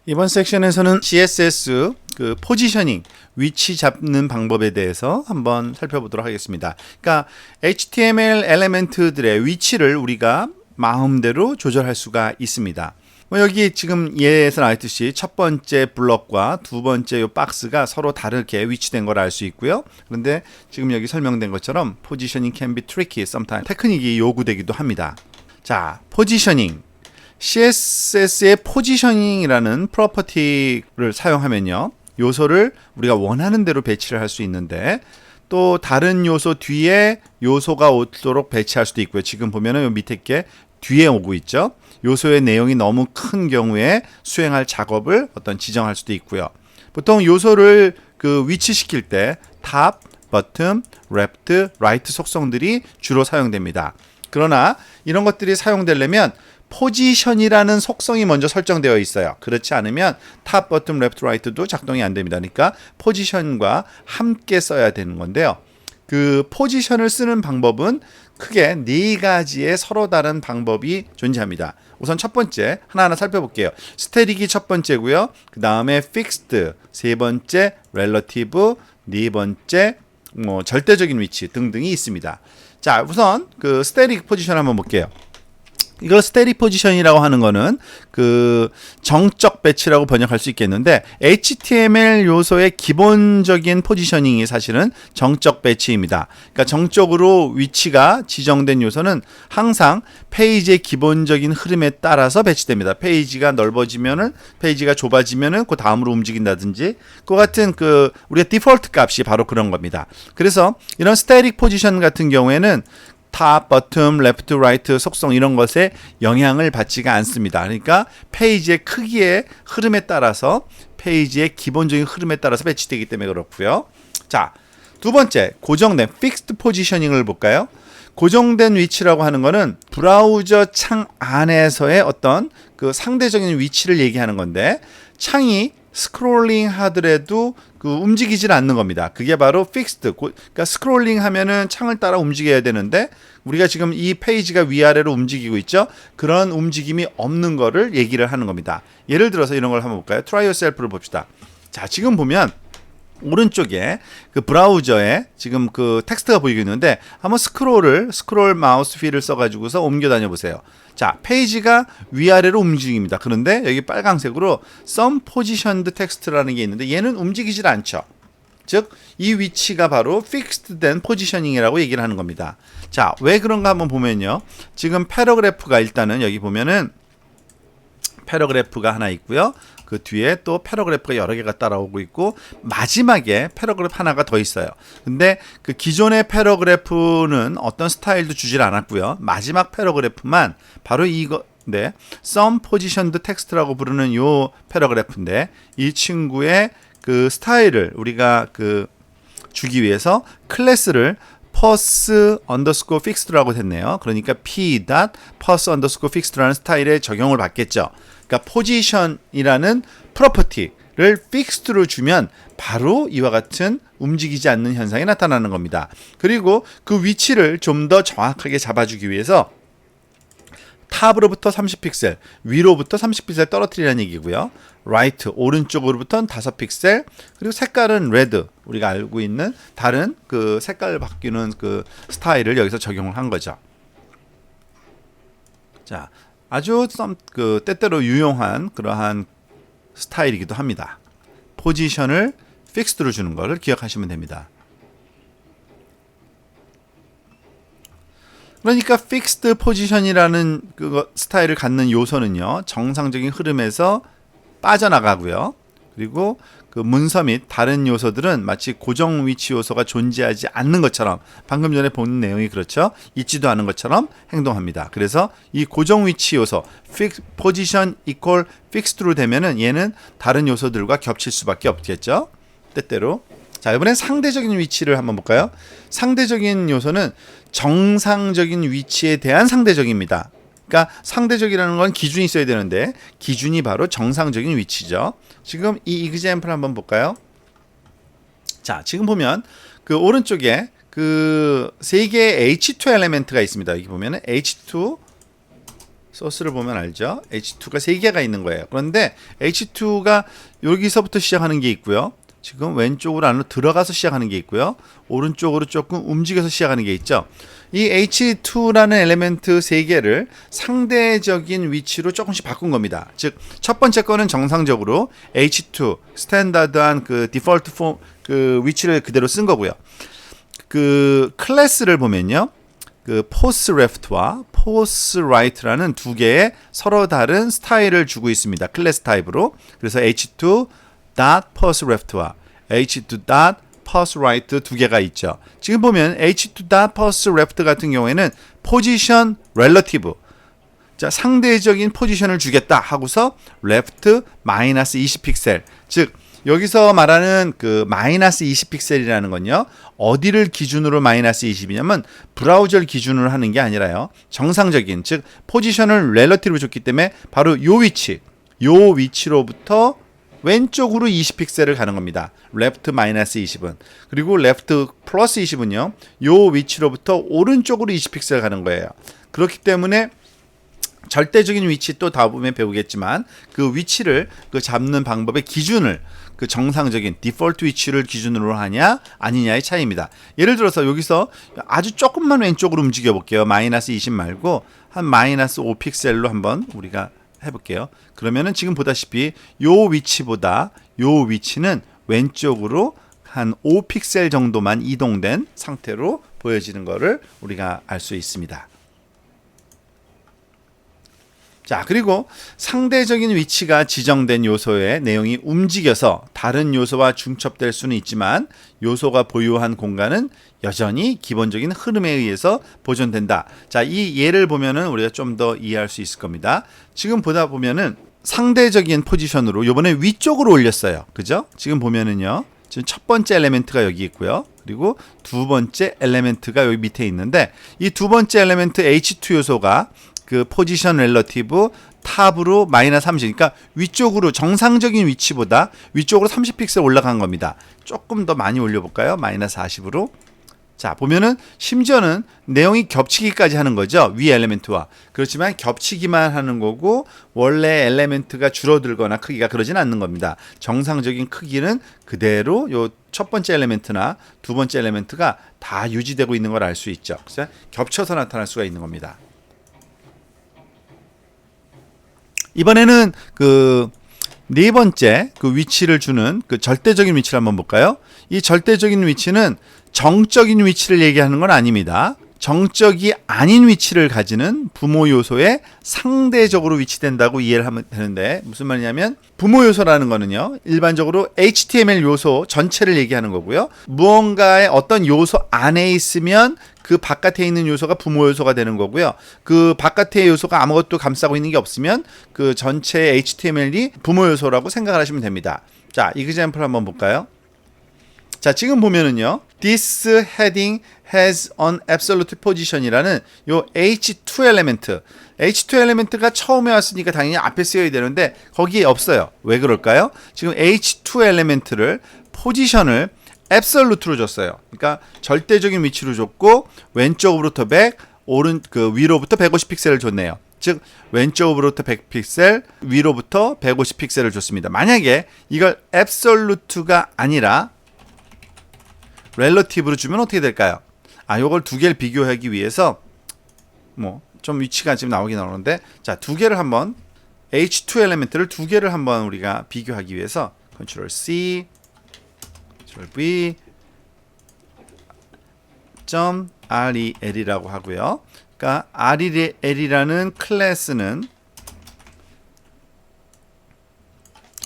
이번 섹션에서는 CSS 그 포지셔닝, 위치 잡는 방법에 대해서 한번 살펴보도록 하겠습니다. 그러니까 HTML 엘리멘트들의 위치를 우리가 마음대로 조절할 수가 있습니다. 여기 지금 예에서 나왔듯이 첫 번째 블럭과 두 번째 요 박스가 서로 다르게 위치된 걸 알 수 있고요. 그런데 지금 여기 설명된 것처럼 positioning can be tricky sometimes. 테크닉이 요구되기도 합니다. 자, 포지셔닝. CSS의 포지셔닝이라는 프로퍼티를 사용하면요, 요소를 우리가 원하는 대로 배치를 할 수 있는데 또 다른 요소 뒤에 요소가 오도록 배치할 수도 있고요. 지금 보면은 요 밑에 게 뒤에 오고 있죠. 요소의 내용이 너무 큰 경우에 수행할 작업을 지정할 수도 있고요. 보통 요소를 그 위치시킬 때 탑, 버튼, 레프트, 라이트 속성들이 주로 사용됩니다. 그러나 이런 것들이 사용되려면 포지션이라는 속성이 먼저 설정되어 있어요. 그렇지 않으면 탑, 버튼, 레프트, 라이트도 작동이 안 됩니다. 그러니까 포지션과 함께 써야 되는 건데요. 그 포지션을 쓰는 방법은 크게 네 가지의 서로 다른 방법이 존재합니다. 우선 첫 번째 하나하나 살펴볼게요. 스태틱이 첫 번째고요. 그 다음에 fixed, 세 번째 relative, 네 번째 절대적인 위치 등등이 있습니다. 자, 우선 그 스태틱 포지션 한번 볼게요. 이걸 스태틱 포지션이라고 하는 거는 그 정적 배치라고 번역할 수 있겠는데, HTML 요소의 기본적인 포지셔닝이 사실은 정적 배치입니다. 그러니까 정적으로 위치가 지정된 요소는 항상 페이지의 기본적인 흐름에 따라서 배치됩니다. 페이지가 넓어지면은, 페이지가 좁아지면은 그 다음으로 움직인다든지, 그 같은 그 우리가 디폴트 값이 바로 그런 겁니다. 그래서 이런 스태틱 포지션 같은 경우에는 탑, 버튼, 레프트, 라이트 속성 이런 것에 영향을 받지가 않습니다. 그러니까 페이지의 크기의 흐름에 따라서, 페이지의 기본적인 흐름에 따라서 배치되기 때문에 그렇고요. 자, 두 번째 고정된 fixed positioning을 볼까요? 고정된 위치라고 하는 거는 브라우저 창 안에서의 어떤 그 상대적인 위치를 얘기하는 건데, 창이 스크롤링 하더라도 그 움직이질 않는 겁니다. 그게 바로 fixed. 그러니까 스크롤링 하면은 창을 따라 움직여야 되는데 우리가 지금 이 페이지가 위아래로 움직이고 있죠. 그런 움직임이 없는 거를 얘기를 하는 겁니다. 예를 들어서 이런 걸 한번 볼까요? Try yourself를 봅시다. 자, 지금 보면 오른쪽에 그 브라우저에 지금 그 텍스트가 보이고 있는데 한번 스크롤 마우스 휠을 써가지고서 옮겨 다녀 보세요. 자, 페이지가 위아래로 움직입니다. 그런데 여기 빨강색으로 some positioned text라는 게 있는데 얘는 움직이질 않죠. 즉, 이 위치가 바로 fixed 된 포지셔닝이라고 얘기를 하는 겁니다. 자, 왜 그런가 한번 보면요. 지금 패러그래프가 일단은 여기 보면은 패러그래프가 하나 있고요. 그 뒤에 또 패러그래프가 여러 개가 따라오고 있고 마지막에 패러그래프 하나가 더 있어요. 근데 그 기존의 패러그래프는 어떤 스타일도 주질 않았고요. 마지막 패러그래프만 바로 이거인데 some positioned text라고 부르는 요 패러그래프인데, 이 친구의 그 스타일을 우리가 그 주기 위해서 클래스를 pos underscore fixed라고 했네요. 그러니까 p.pos underscore fixed라는 스타일에 적용을 받겠죠. 그러니까 포지션이라는 프로퍼티를 fixed로 주면 바로 이와 같은 움직이지 않는 현상이 나타나는 겁니다. 그리고 그 위치를 좀 더 정확하게 잡아주기 위해서 탑으로부터 30픽셀, 위로부터 30픽셀 떨어뜨리라는 얘기고요. 라이트, 오른쪽으로부터는 5픽셀, 그리고 색깔은 레드, 우리가 알고 있는 다른 그 색깔 바뀌는 그 스타일을 여기서 적용을 한 거죠. 자, 아주 그 때때로 유용한 그러한 스타일이기도 합니다. 포지션을 픽스드로 주는 것을 기억하시면 됩니다. 그러니까 픽스드 포지션이라는 그 스타일을 갖는 요소는요, 정상적인 흐름에서 빠져나가고요. 그리고 그 문서 및 다른 요소들은 마치 고정 위치 요소가 존재하지 않는 것처럼, 방금 전에 본 내용이 그렇죠. 있지도 않은 것처럼 행동합니다. 그래서 이 고정 위치 요소 포지션 이퀄 픽스드로 되면은 얘는 다른 요소들과 겹칠 수밖에 없겠죠. 때때로. 자, 이번엔 상대적인 위치를 한번 볼까요? 상대적인 요소는 정상적인 위치에 대한 상대적입니다. 그러니까 상대적이라는 건 기준이 있어야 되는데 기준이 바로 정상적인 위치죠. 지금 이 example 한번 볼까요? 자, 지금 보면 그 오른쪽에 그 세 개의 H2 엘리멘트가 있습니다. 여기 보면은 H2 소스를 보면 알죠? H2가 3개가 있는 거예요. 그런데 H2가 여기서부터 시작하는 게 있고요. 지금 왼쪽으로 안으로 들어가서 시작하는 게 있고요. 오른쪽으로 조금 움직여서 시작하는 게 있죠. 이 H2라는 엘리멘트 3개를 상대적인 위치로 조금씩 바꾼 겁니다. 즉, 첫 번째 거는 정상적으로 H2 스탠다드한 그 디폴트 폼 그 위치를 그대로 쓴 거고요. 그 클래스를 보면요. 그 포스 레프트와 포스 라이트라는 두 개의 서로 다른 스타일을 주고 있습니다. 클래스 타입으로. 그래서 H2 post left와 H2 post right 두 개가 있죠. 지금 보면 H2 post left 같은 경우에는 포지션 렐러티브, 자, 상대적인 포지션을 주겠다 하고서 left 마이너스 20픽셀, 즉 여기서 말하는 그 마이너스 20픽셀이라는 건요, 어디를 기준으로 마이너스 20이냐면 브라우저를 기준으로 하는 게 아니라요, 정상적인, 즉 포지션을 렐러티브로 줬기 때문에 바로 요 위치로부터 왼쪽으로 20픽셀을 가는 겁니다. 레프트 마이너스 20은. 그리고 레프트 플러스 20은요, 요 위치로부터 오른쪽으로 20픽셀 가는 거예요. 그렇기 때문에 절대적인 위치 또 다음에 배우겠지만 그 위치를 그 잡는 방법의 기준을 그 정상적인 디폴트 위치를 기준으로 하냐 아니냐의 차이입니다. 예를 들어서 여기서 아주 조금만 왼쪽으로 움직여 볼게요. 마이너스 20 말고 한 마이너스 5픽셀로 한번 우리가 해볼게요. 그러면은 지금 보다시피 요 위치보다 요 위치는 왼쪽으로 한 5픽셀 정도만 이동된 상태로 보여지는 것을 우리가 알 수 있습니다. 자, 그리고 상대적인 위치가 지정된 요소의 내용이 움직여서 다른 요소와 중첩될 수는 있지만 요소가 보유한 공간은 여전히 기본적인 흐름에 의해서 보존된다. 자, 이 예를 보면은 우리가 좀 더 이해할 수 있을 겁니다. 지금 보다 보면은 상대적인 포지션으로 요번에 위쪽으로 올렸어요. 그죠? 지금 보면은요, 지금 첫 번째 엘리멘트가 여기 있고요. 그리고 두 번째 엘리멘트가 여기 밑에 있는데 이 두 번째 엘리멘트 H2 요소가 그 포지션 렐러티브 탑으로 마이너스 30, 그러니까 위쪽으로 정상적인 위치보다 위쪽으로 30픽셀 올라간 겁니다. 조금 더 많이 올려볼까요? 마이너스 40으로. 자, 보면은 심지어는 내용이 겹치기까지 하는 거죠. 위 엘리멘트와. 그렇지만 겹치기만 하는 거고 원래 엘리멘트가 줄어들거나 크기가 그러진 않는 겁니다. 정상적인 크기는 그대로 요 첫 번째 엘리멘트나 두 번째 엘리멘트가 다 유지되고 있는 걸 알 수 있죠. 그래서 겹쳐서 나타날 수가 있는 겁니다. 이번에는 그 네 번째 그 위치를 주는 그 절대적인 위치를 한번 볼까요? 이 절대적인 위치는 정적인 위치를 얘기하는 건 아닙니다. 정적이 아닌 위치를 가지는 부모 요소에 상대적으로 위치된다고 이해를 하면 되는데, 무슨 말이냐면 부모 요소라는 거는요, 일반적으로 HTML 요소 전체를 얘기하는 거고요. 무언가의 어떤 요소 안에 있으면 그 바깥에 있는 요소가 부모 요소가 되는 거고요. 그 바깥의 요소가 아무것도 감싸고 있는 게 없으면 그 전체 HTML이 부모 요소라고 생각을 하시면 됩니다. 자, example 한번 볼까요? 자, 지금 보면은요, this heading has an absolute position이라는 요 H2 엘리멘트, H2 엘리멘트가 처음에 왔으니까 당연히 앞에 쓰여야 되는데 거기에 없어요. 왜 그럴까요? 지금 H2 엘리멘트를 포지션을 absolute로 줬어요. 그러니까 절대적인 위치로 줬고 왼쪽으로부터 100, 그 위로부터 150픽셀을 줬네요. 즉 왼쪽으로부터 100픽셀, 위로부터 150픽셀을 줬습니다. 만약에 이걸 absolute가 아니라 렐러티브로 주면 어떻게 될까요? 요걸 두 개를 비교하기 위해서 뭐 좀 위치가 지금 나오는데, 자, 두 개를 한번 H2 엘리멘트를 두 개를 한번 우리가 비교하기 위해서 Ctrl C, Ctrl V, .rel이라고 하고요. 그러니까 rel이라는 클래스는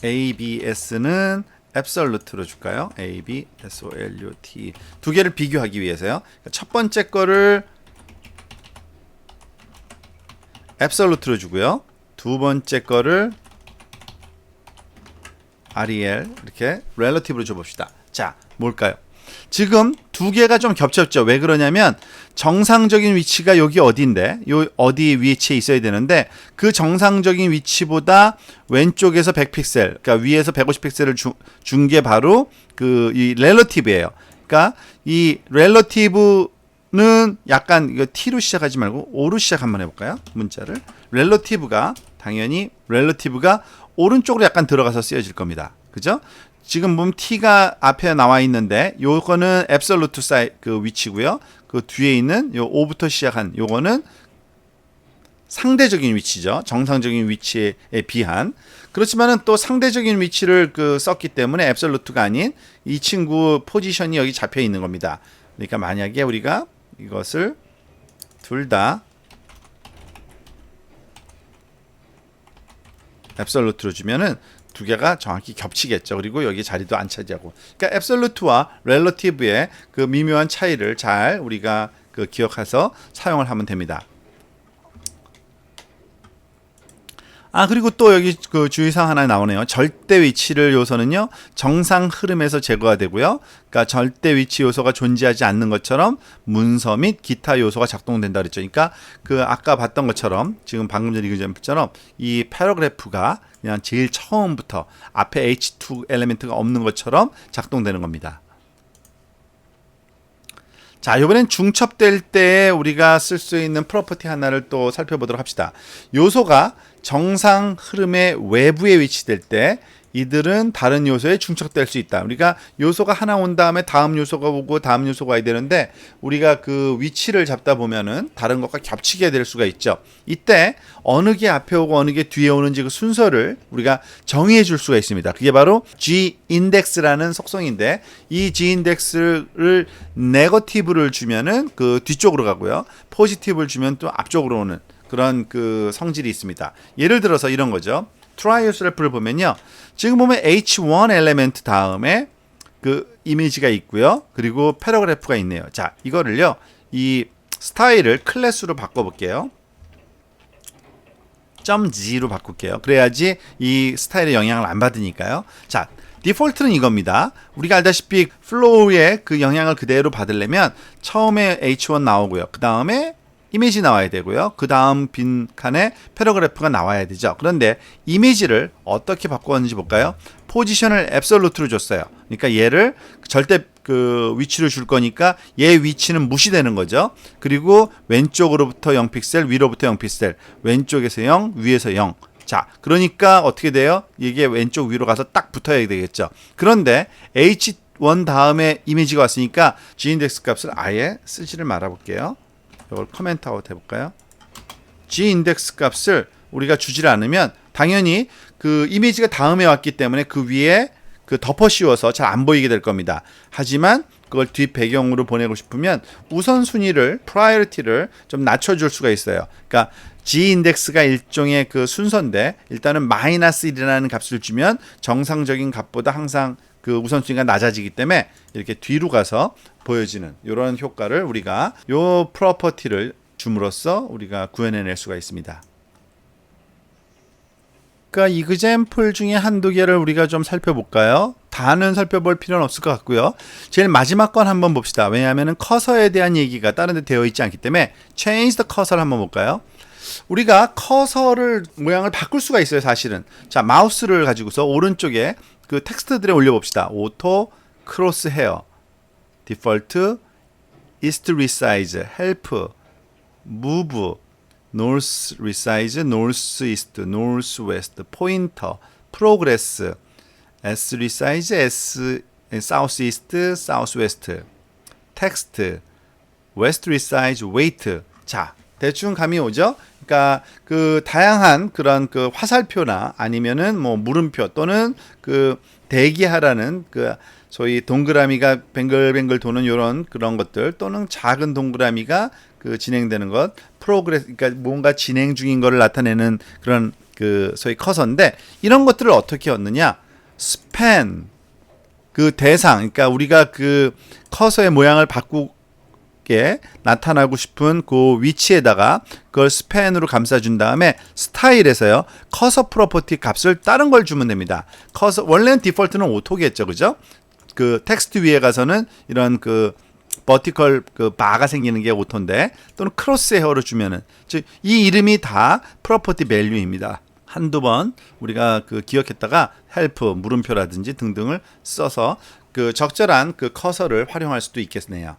ABS는 absolute로 줄까요? ABSOLUT 두 개를 비교하기 위해서요. 첫 번째 거를 absolute로 주고요. 두 번째 거를 REL 이렇게 relative로 줘봅시다. 자, 뭘까요? 지금 두 개가 좀 겹쳤죠. 왜 그러냐면 정상적인 위치가 여기 어디인데, 요 어디 위치에 있어야 되는데 그 정상적인 위치보다 왼쪽에서 100픽셀, 그러니까 위에서 150픽셀을 준 게 바로 그 이 렐러티브예요. 그러니까 이 렐러티브는 O는 약간 이거 T로 시작하지 말고 O로 시작 한번 해볼까요? 문자를. relative가 당연히 relative가 오른쪽으로 약간 들어가서 쓰여질 겁니다. 그죠? 지금 보면 T가 앞에 나와 있는데 요거는 absolute 사이 그 위치고요. 그 뒤에 있는 요 O부터 시작한 요거는 상대적인 위치죠. 정상적인 위치에 비한. 그렇지만은 또 상대적인 위치를 그 썼기 때문에 absolute가 아닌 이 친구 포지션이 여기 잡혀 있는 겁니다. 그러니까 만약에 우리가 이것을 둘 다 absolute로 주면은 두 개가 정확히 겹치겠죠. 그리고 여기 자리도 안 차지하고. 그러니까 absolute와 relative의 그 미묘한 차이를 잘 우리가 그 기억해서 사용을 하면 됩니다. 그리고 또 여기 그 주의사항 하나 나오네요. 절대 위치를 요소는요, 정상 흐름에서 제거가 되고요. 그러니까 절대 위치 요소가 존재하지 않는 것처럼 문서 및 기타 요소가 작동된다 그랬죠. 그러니까 그 아까 봤던 것처럼 지금 방금 전 이그젠플처럼 이 패러그래프가 그냥 제일 처음부터 앞에 H2 엘리멘트가 없는 것처럼 작동되는 겁니다. 자, 이번엔 중첩될 때 우리가 쓸 수 있는 프로퍼티 하나를 또 살펴보도록 합시다. 요소가 정상 흐름의 외부에 위치될 때 이들은 다른 요소에 중첩될 수 있다. 우리가 요소가 하나 온 다음에 다음 요소가 오고 다음 요소가 와야 되는데 우리가 그 위치를 잡다 보면은 다른 것과 겹치게 될 수가 있죠. 이때 어느 게 앞에 오고 어느 게 뒤에 오는지 그 순서를 우리가 정의해 줄 수가 있습니다. 그게 바로 G 인덱스라는 속성인데 이 G 인덱스를 네거티브를 주면은 그 뒤쪽으로 가고요. 포지티브를 주면 또 앞쪽으로 오는 그런 그 성질이 있습니다. 예를 들어서 이런 거죠. 트라이오스래프를 보면요. 지금 보면 H1 엘리멘트 다음에 그 이미지가 있고요. 그리고 패러그래프가 있네요. 자, 이거를요. 이 스타일을 클래스로 바꿔볼게요. .g로 바꿀게요. 그래야지 이 스타일에 영향을 안 받으니까요. 자, 디폴트는 이겁니다. 우리가 알다시피 플로우에 그 영향을 그대로 받으려면 처음에 H1 나오고요. 그 다음에 이미지 나와야 되고요. 그 다음 빈칸에 패러그래프가 나와야 되죠. 그런데 이미지를 어떻게 바꾸었는지 볼까요? 포지션을 앱솔루트로 줬어요. 그러니까 얘를 절대 그 위치로 줄 거니까 얘 위치는 무시되는 거죠. 그리고 왼쪽으로부터 0픽셀, 위로부터 0픽셀, 왼쪽에서 0, 위에서 0. 자, 그러니까 어떻게 돼요? 이게 왼쪽 위로 가서 딱 붙어야 되겠죠. 그런데 H1 다음에 이미지가 왔으니까 G인덱스 값을 아예 쓰지를 말아 볼게요. 이걸 커멘트 아웃 해볼까요? G인덱스 값을 우리가 주질 않으면 당연히 그 이미지가 다음에 왔기 때문에 그 위에 그 덮어 씌워서 잘 안 보이게 될 겁니다. 하지만 그걸 뒷 배경으로 보내고 싶으면 우선순위를 프라이어리티를 좀 낮춰줄 수가 있어요. 그러니까 G인덱스가 일종의 그 순서인데 일단은 -1이라는 값을 주면 정상적인 값보다 항상 그 우선순위가 낮아지기 때문에 이렇게 뒤로 가서 보여지는 이런 효과를 우리가 요 프로퍼티를 줌으로써 우리가 구현해낼 수가 있습니다. 그러니까 이그젠플 중에 한두 개를 우리가 좀 살펴볼까요? 다는 살펴볼 필요는 없을 것 같고요. 제일 마지막 건 한번 봅시다. 왜냐하면 커서에 대한 얘기가 다른 데 되어 있지 않기 때문에 change the cursor를 한번 볼까요? 우리가 커서를 모양을 바꿀 수가 있어요. 사실은. 자, 마우스를 가지고서 오른쪽에 그 텍스트들에 올려봅시다. 오토 크로스 헤어, 디폴트, 이스트 리사이즈, 헬프, 무브, 노스 리사이즈, 노스 이스트, 노스 웨스트, 포인터, 프로그레스, S 리사이즈, S 사우스 이스트, 사우스 웨스트, 텍스트, 웨스트 리사이즈, 웨이트. 자, 대충 감이 오죠? 그러니까 그 다양한 그런 그 화살표나 아니면은 뭐 물음표 또는 그 대기하라는 그 소위 동그라미가 뱅글뱅글 도는 이런 그런 것들 또는 작은 동그라미가 그 진행되는 것 프로그레스 그러니까 뭔가 진행 중인 거를 나타내는 그런 그 소위 커서인데 이런 것들을 어떻게 얻느냐? 스팬 그 대상 그러니까 우리가 그 커서의 모양을 바꾸게 나타나고 싶은 그 위치에다가 그걸 스팬으로 감싸준 다음에 스타일에서요 커서 프로퍼티 값을 다른 걸 주면 됩니다. 커서 원래는 디폴트는 오토겠죠, 그죠? 그 텍스트 위에 가서는 이런 그 버티컬 그 바가 생기는 게 오토인데 또는 크로스 헤어로 주면은 즉 이 이름이 다 프로퍼티 밸류입니다. 한두 번 우리가 그 기억했다가 헬프 물음표라든지 등등을 써서 그 적절한 그 커서를 활용할 수도 있겠네요.